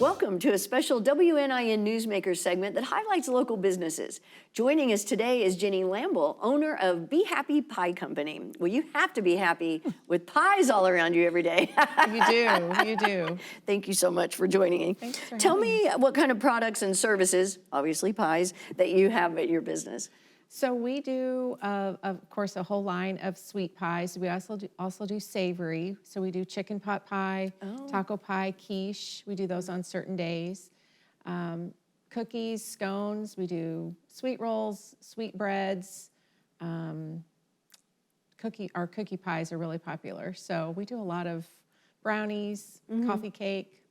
Welcome to a special WNIN Newsmakers segment that highlights local businesses. Joining us today is Jenny Lamble, owner of Be Happy Pie Company. Well, you have to be happy with pies all around you every day. You do. Thank you so much for joining me. Thanks for Tell having me what kind of products and services, obviously pies, that you have at your business. So we do, of course, a whole line of sweet pies. We also do savory. So we do chicken pot pie, taco pie, quiche. We do those on certain days. Cookies, scones. We do sweet rolls, sweet breads. Our cookie pies are really popular. So we do a lot of brownies, coffee cake.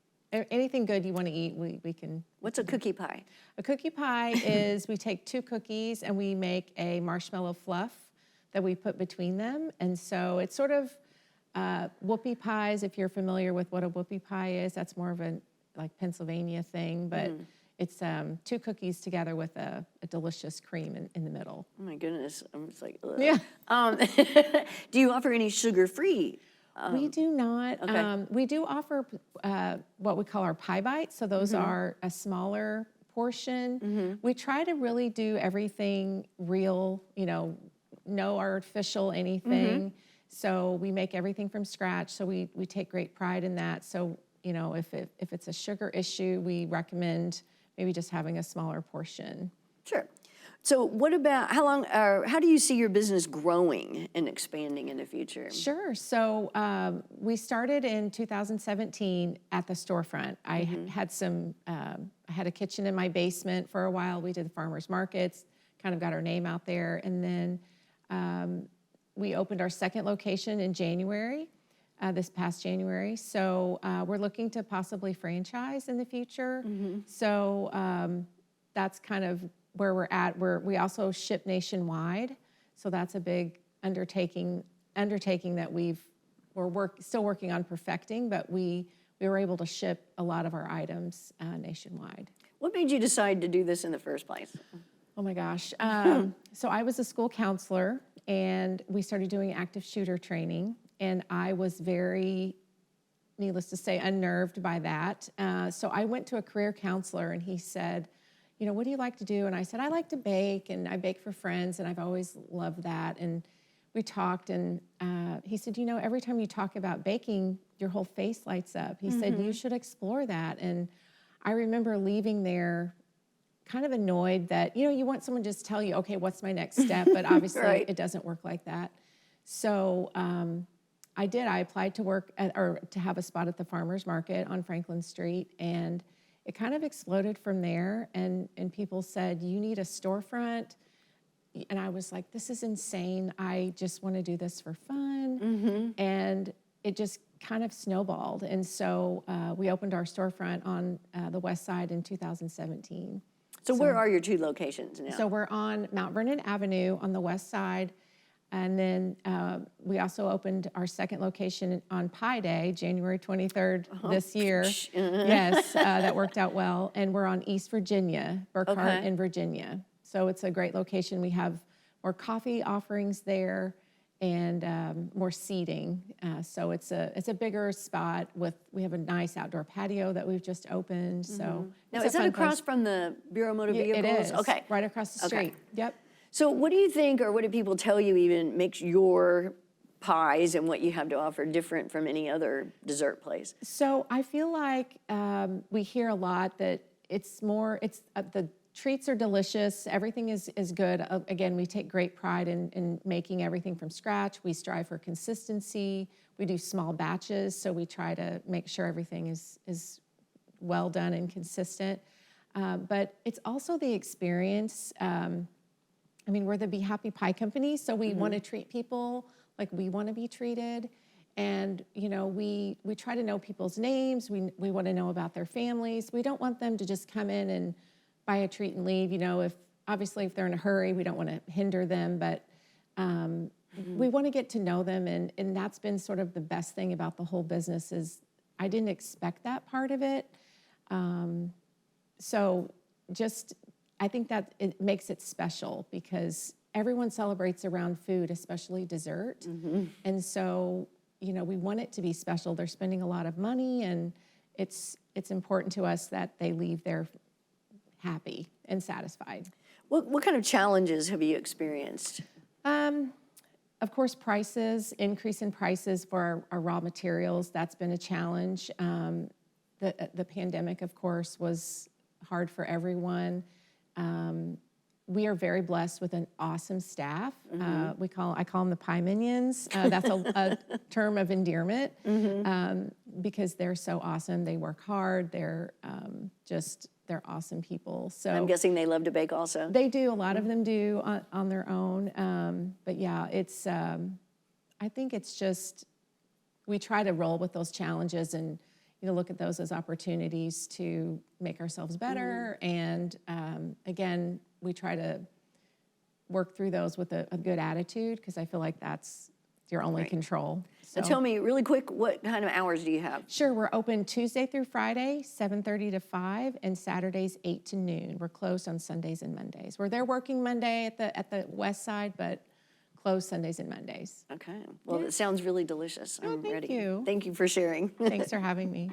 Anything good you want to eat, we can. What's a cookie pie? A cookie pie is we take 2 cookies and we make a marshmallow fluff that we put between them. And so it's sort of whoopie pies, if you're familiar with what a whoopie pie is. That's more of a like Pennsylvania thing, but it's 2 cookies together with a delicious cream in the middle. Oh my goodness, I'm just like, ugh. Yeah. Do you offer any sugar-free? We do not. Okay. We do offer what we call our pie bites. So those are a smaller portion. We try to really do everything real, no artificial anything. So we make everything from scratch. So we take great pride in that. So, if it's a sugar issue, we recommend maybe just having a smaller portion. Sure. So what about, how do you see your business growing and expanding in the future? Sure. So we started in 2017 at the storefront. I had a kitchen in my basement for a while. We did the farmers markets, kind of got our name out there. And then we opened our second location in January, this past January. So we're looking to possibly franchise in the future. So that's kind of where we're at. We also ship nationwide, so that's a big undertaking that we're still working on perfecting, but we were able to ship a lot of our items nationwide. What made you decide to do this in the first place? Oh my gosh. So I was a school counselor, and we started doing active shooter training, and I was very, needless to say, unnerved by that. So I went to a career counselor, and he said, what do you like to do? And I said, I like to bake, and I bake for friends, and I've always loved that. And we talked, and he said, every time you talk about baking, your whole face lights up. He said, you should explore that. And I remember leaving there kind of annoyed that, you want someone to just tell you, okay, what's my next step? But obviously it doesn't work like that. So I did. I applied to work to have a spot at the farmers market on Franklin Street, and it kind of exploded from there, and people said, you need a storefront. And I was like, this is insane. I just want to do this for fun. And it just kind of snowballed. And so we opened our storefront on the west side in 2017. So where are your 2 locations now? So we're on Mount Vernon Avenue on the west side. And then we also opened our second location on Pi Day, January 23rd this year. Yes, that worked out well. And we're on East Virginia, Burkhart in Virginia. So it's a great location. We have more coffee offerings there and more seating. So it's a bigger spot we have a nice outdoor patio that we've just opened. So now, is that across from the Bureau of Motor Vehicles? It is. Okay. Right across the street. Yep. So what do you think, or what do people tell you even makes your pies and what you have to offer different from any other dessert place? So I feel like we hear a lot that the treats are delicious, everything is good. Again, we take great pride in making everything from scratch. We strive for consistency. We do small batches, so we try to make sure everything is well done and consistent. But it's also the experience. We're the Be Happy Pie Company, so we want to treat people like we want to be treated. And, we try to know people's names. We want to know about their families. We don't want them to just come in and buy a treat and leave. If they're in a hurry, we don't want to hinder them, but we want to get to know them. And that's been sort of the best thing about the whole business is I didn't expect that part of it. I think that it makes it special because everyone celebrates around food, especially dessert. And so, we want it to be special. They're spending a lot of money, and it's it's important to us that they leave there happy and satisfied. What kind of challenges have you experienced? Of course, increase in prices for our raw materials, that's been a challenge. The pandemic, of course, was hard for everyone. We are very blessed with an awesome staff. I call them the Pie Minions. That's a term of endearment because they're so awesome. They work hard. They're awesome people. So I'm guessing they love to bake also. they do. A lot of them do on their own. But yeah, it's. I think it's just we try to roll with those challenges and look at those as opportunities to make ourselves better. And again, we try to work through those with a good attitude because I feel like that's your only control. So Tell me really quick, what kind of hours do you have? Sure, we're open Tuesday through Friday, 7:30 to 5, and Saturdays 8 to noon. We're closed on Sundays and Mondays. We're there working Monday at the west side, but closed Sundays and Mondays. Okay. Well, it sounds really delicious. I'm thank ready. you. Thank you for sharing. Thanks for having me.